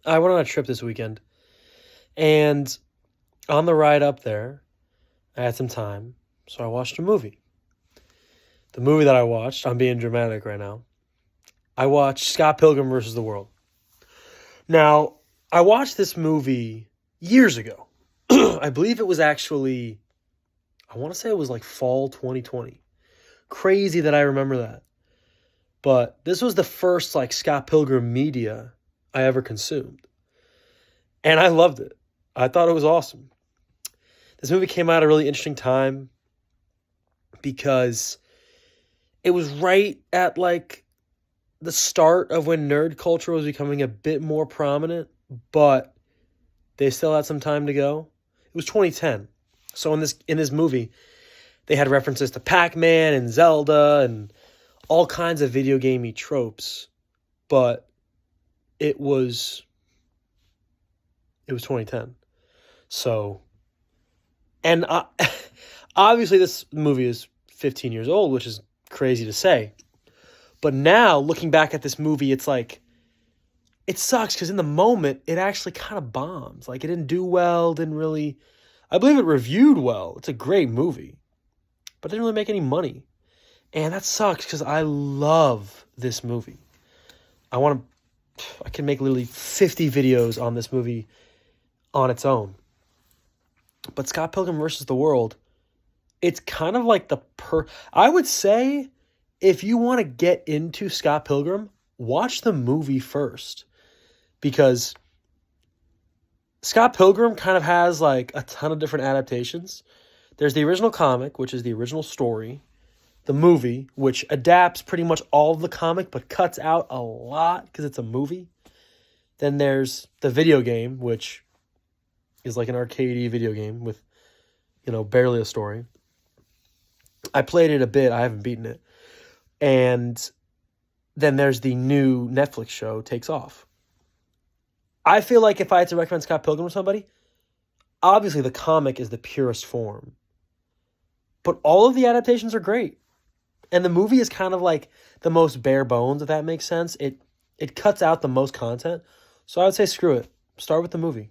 I went on a trip this weekend, and on the ride up there, I had some time, so I watched a movie. The movie that I watched, I'm being dramatic right now. I watched Scott Pilgrim versus the World. Now, I watched this movie years ago. I believe it was actually, I want to say it was like fall 2020. Crazy that I remember that. But this was the first like Scott Pilgrim media I ever consumed. And I loved it. I thought it was awesome. This movie came out at a really interesting time because it was right at like the start of when nerd culture was becoming a bit more prominent, but they still had some time to go. It was 2010. So in this movie, they had references to Pac-Man and Zelda and all kinds of video gamey tropes, but it was 2010. So, and obviously this movie is 15 years old, which is crazy to say. But now, looking back at this movie, it's like, it sucks because in the moment, it actually kind of bombs. Like, it didn't do well, didn't really, I believe it reviewed well. It's a great movie, but it didn't really make any money. And that sucks because I love this movie. I can make literally 50 videos on this movie on its own. But Scott Pilgrim versus the World, it's kind of like I would say if you want to get into Scott Pilgrim, watch the movie first. Because Scott Pilgrim kind of has like a ton of different adaptations. There's the original comic, which is the original story. The movie, which adapts pretty much all of the comic, but cuts out a lot because it's a movie. Then there's the video game, which is like an arcadey video game with, barely a story. I played it a bit. I haven't beaten it. And then there's the new Netflix show, Takes Off. I feel like if I had to recommend Scott Pilgrim to somebody, obviously the comic is the purest form. But all of the adaptations are great. And the movie is kind of like the most bare bones, if that makes sense. It cuts out the most content. So I would say screw it. Start with the movie.